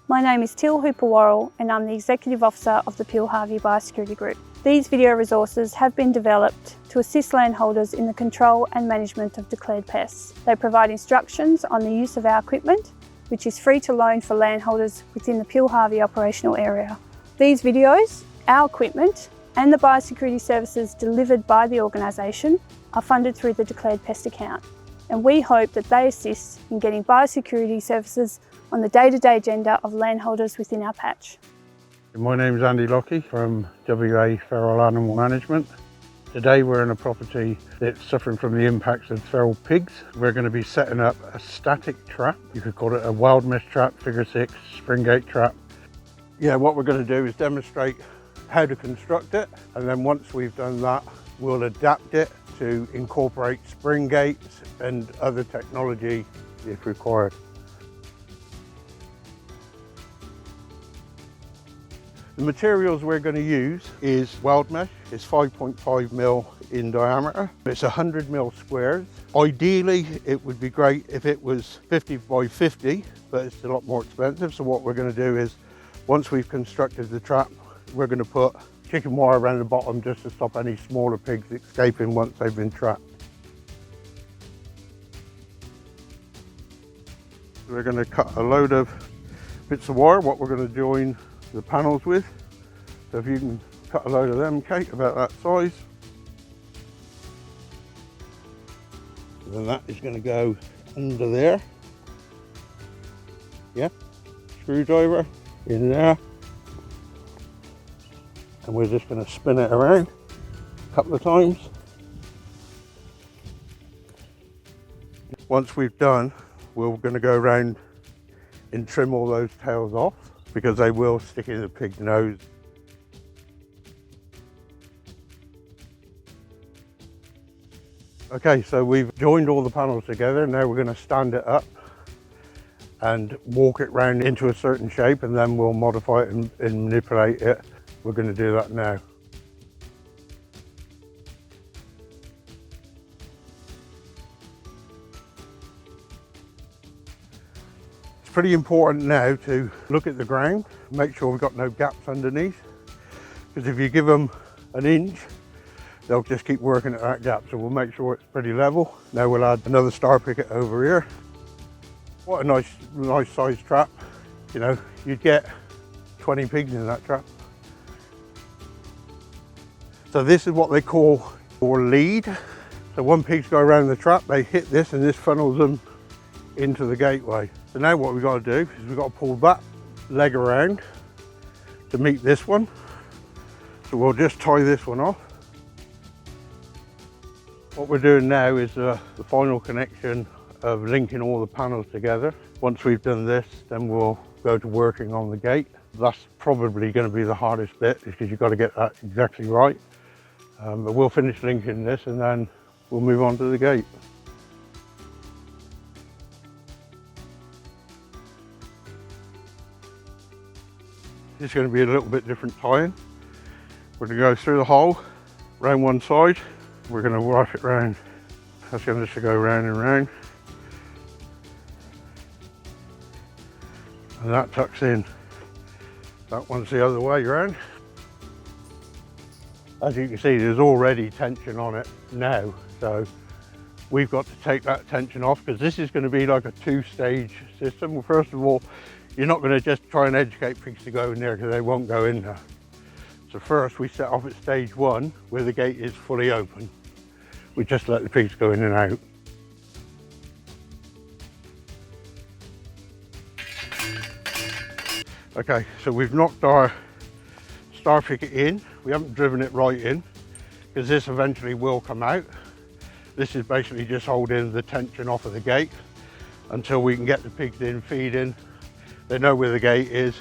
My name is Teal Hooper-Worrell and I'm the Executive Officer of the Peel Harvey Biosecurity Group. These video resources have been developed to assist landholders in the control and management of declared pests. They provide instructions on the use of our equipment, which is free to loan for landholders within the Peel Harvey operational area. These videos, our equipment and the biosecurity services delivered by the organisation are funded through the Declared Pest account, and we hope that they assist in getting biosecurity services on the day-to-day agenda of landholders within our patch. My name is Andy Lockie from WA Feral Animal Management. Today we're in a property that's suffering from the impacts of feral pigs. We're going to be setting up a static trap. You could call it a wild mesh trap, figure 6, spring gate trap. Yeah, what we're going to do is demonstrate how to construct it, and then once we've done that, we'll adapt it to incorporate spring gates and other technology if required. The materials we're going to use is wild mesh. It's 5.5mm in diameter. It's 100mm squares. Ideally, it would be great if it was 50 by 50, but it's a lot more expensive. So what we're going to do is, once we've constructed the trap, we're going to put chicken wire around the bottom just to stop any smaller pigs escaping once they've been trapped. We're going to cut a load of bits of wire, what we're going to join the panels with. So if you can cut a load of them, Kate, about that size. And then that is going to go under there. Yeah, screwdriver in there. And we're just going to spin it around a couple of times. Once we've done, we're going to go around and trim all those tails off, because they will stick in the pig's nose. Okay, so we've joined all the panels together. Now we're going to stand it up and walk it round into a certain shape, and then we'll modify it and manipulate it. We're going to do that now. It's pretty important now to look at the ground, make sure we've got no gaps underneath, because if you give them an inch, they'll just keep working at that gap. So we'll make sure it's pretty level. Now we'll add another star picket over here. What a nice sized trap. You know, you'd get 20 pigs in that trap. So this is what they call your lead. So when pigs go around the trap, they hit this and this funnels them into the gateway. So now what we've got to do is we've got to pull that leg around to meet this one. So we'll just tie this one off. What we're doing now is the final connection of linking all the panels together. Once we've done this, then we'll go to working on the gate. That's probably going to be the hardest bit, because you've got to get that exactly right. But we'll finish linking this and then we'll move on to the gate. It's going to be a little bit different tying. We're going to go through the hole, round one side. We're going to wrap it round. That's going to just go round and round. And that tucks in. That one's the other way around. As you can see, there's already tension on it now, so we've got to take that tension off, because this is going to be like a two-stage system. Well, first of all, you're not going to just try and educate pigs to go in there, because they won't go in there. So first we set off at stage 1, where the gate is fully open. We just let the pigs go in and out. Okay, so we've knocked our star picket in. We haven't driven it right in, because this eventually will come out. This is basically just holding the tension off of the gate until we can get the pigs in, feeding. They know where the gate is,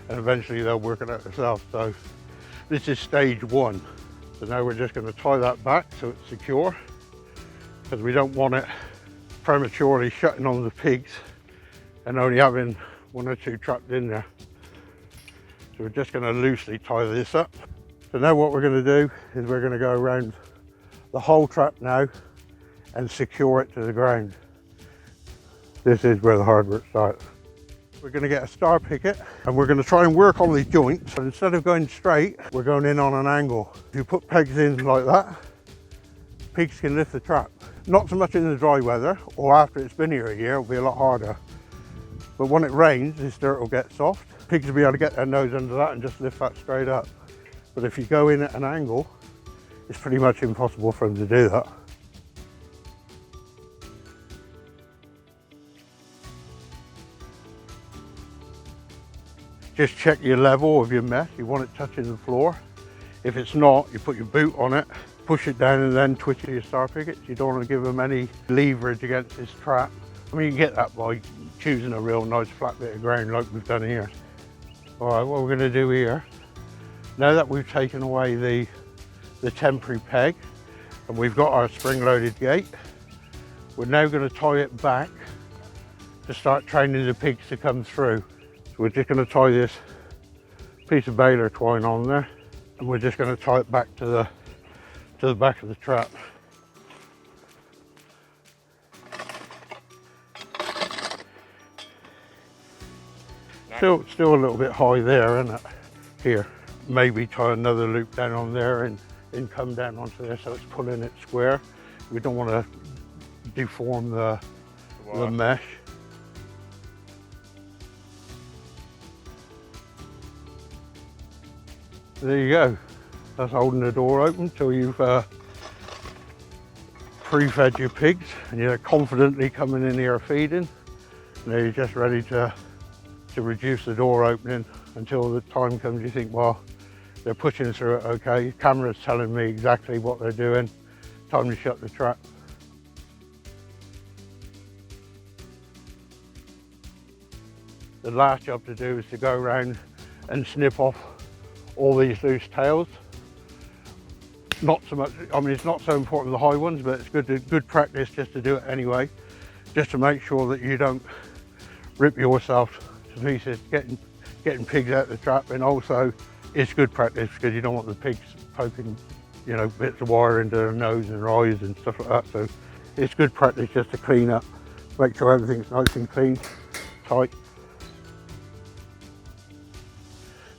and eventually they'll work it out themselves. So this is stage 1. So now we're just going to tie that back so it's secure, because we don't want it prematurely shutting on the pigs and only having 1 or 2 trapped in there. So we're just going to loosely tie this up. So now what we're going to do is we're going to go around the whole trap now and secure it to the ground. This is where the hard work starts. We're going to get a star picket and we're going to try and work on these joints, but instead of going straight, we're going in on an angle. If you put pegs in like that, pigs can lift the trap. Not so much in the dry weather, or after it's been here a year, it'll be a lot harder. But when it rains, this dirt will get soft. Pigs will be able to get their nose under that and just lift that straight up. But if you go in at an angle, it's pretty much impossible for them to do that. Just check your level of your mesh. You want it touching the floor. If it's not, you put your boot on it, push it down and then twitch your star pickets. You don't want to give them any leverage against this trap. I mean, you get that by choosing a real nice flat bit of ground like we've done here. All right, what we're going to do here, now that we've taken away the temporary peg and we've got our spring-loaded gate, we're now going to tie it back to start training the pigs to come through. So we're just going to tie this piece of baler twine on there and we're just going to tie it back to the back of the trap. Still a little bit high there, isn't it? Here, maybe tie another loop down on there and come down onto there so it's pulling it square. We don't want to deform the mesh. There you go. That's holding the door open till you've pre-fed your pigs and you're confidently coming in here feeding. Now you're just ready to reduce the door opening until the time comes you think, well, they're pushing through it okay. Camera's telling me exactly what they're doing. Time to shut the trap. The last job to do is to go around and snip off all these loose tails. Not so much, I mean, it's not so important the high ones, but it's good practice just to do it anyway, just to make sure that you don't rip yourself to pieces getting pigs out of the trap. And also it's good practice because you don't want the pigs poking, you know, bits of wire into their nose and eyes and stuff like that. So it's good practice just to clean up, make sure everything's nice and clean, tight.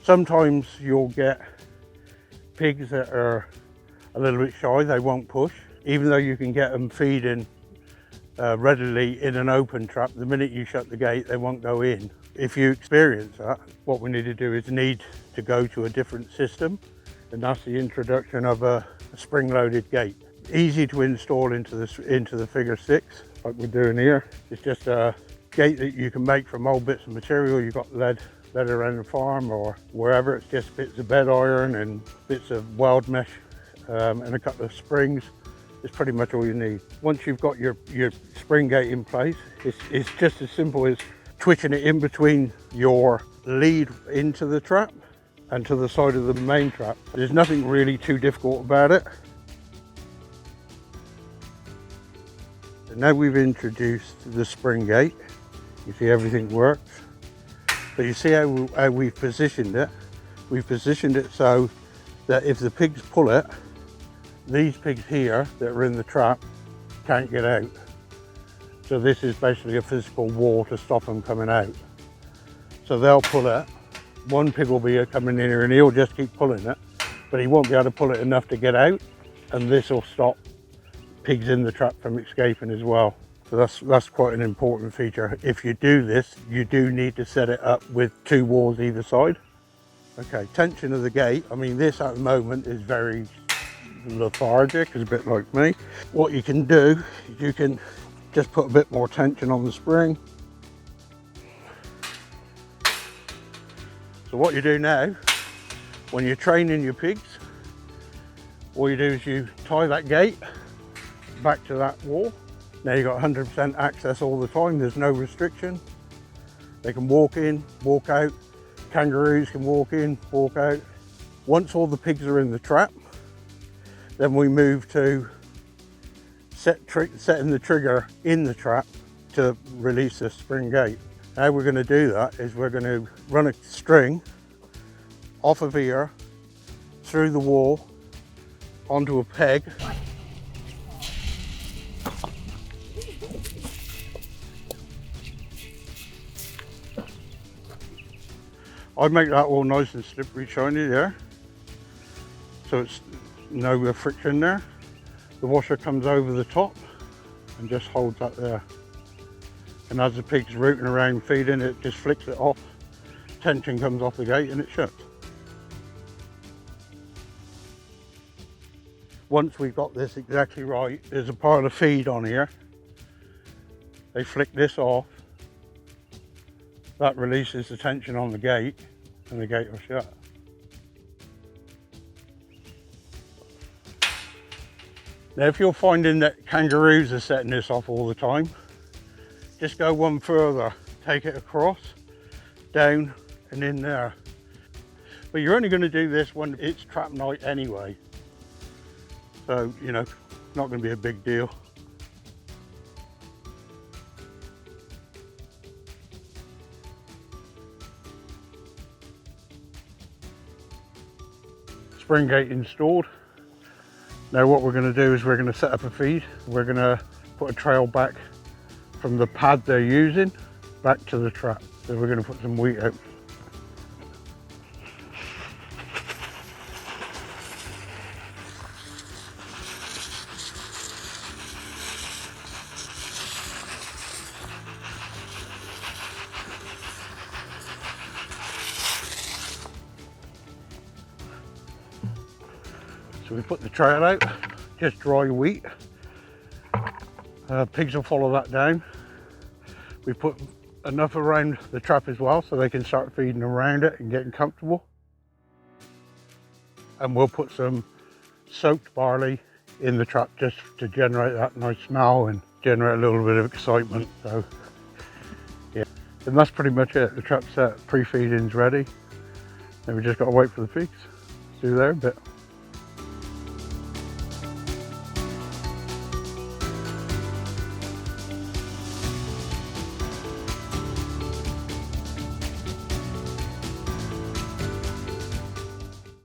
Sometimes you'll get pigs that are a little bit shy, they won't push. Even though you can get them feeding readily in an open trap, the minute you shut the gate, they won't go in. If you experience that, what we need to do is need to go to a different system, and that's the introduction of a spring-loaded gate. Easy to install into the figure 6, like we're doing here. It's just a gate that you can make from old bits of material. You've got lead around the farm or wherever. It's just bits of bed iron and bits of weld mesh and a couple of springs. It's pretty much all you need. Once you've got your spring gate in place, it's just as simple as twitching it in between your lead into the trap and to the side of the main trap. There's nothing really too difficult about it. So now we've introduced the spring gate. You see everything works. But you see how we've positioned it? We've positioned it so that if the pigs pull it, these pigs here that are in the trap can't get out. So this is basically a physical wall to stop them coming out. So they'll pull it. One pig will be coming in here and he'll just keep pulling it, but he won't be able to pull it enough to get out, and this will stop pigs in the trap from escaping as well. So that's quite an important feature. If you do this, you do need to set it up with 2 walls either side. Okay, tension of the gate. I mean, this at the moment is very lethargic, it's a bit like me. What you can do, you can just put a bit more tension on the spring. So what you do now, when you're training your pigs, all you do is you tie that gate back to that wall. Now you've got 100% access all the time, there's no restriction. They can walk in, walk out. Kangaroos can walk in, walk out. Once all the pigs are in the trap, then we move to setting the trigger in the trap to release the spring gate. How we're going to do that is we're going to run a string off of here, through the wall, onto a peg. I make that all nice and slippery shiny there, so it's no friction there. The washer comes over the top and just holds that there. And as the pig's rooting around feeding, it just flicks it off. Tension comes off the gate and it shuts. Once we've got this exactly right, there's a pile of feed on here. They flick this off. That releases the tension on the gate and the gate will shut. Now if you're finding that kangaroos are setting this off all the time, just go one further, take it across, down and in there. But you're only going to do this when it's trap night anyway. So, you know, not going to be a big deal. Spring gate installed. Now what we're going to do is we're going to set up a feed. We're going to put a trail back from the pad they're using back to the trap. So we're going to put some wheat out. So we put the trail out, just dry wheat. Pigs will follow that down. We put enough around the trap as well so they can start feeding around it and getting comfortable. And we'll put some soaked barley in the trap just to generate that nice smell and generate a little bit of excitement. So yeah, and that's pretty much it. The trap's set, pre-feeding's ready. Then we just got to wait for the pigs. See you there in a bit.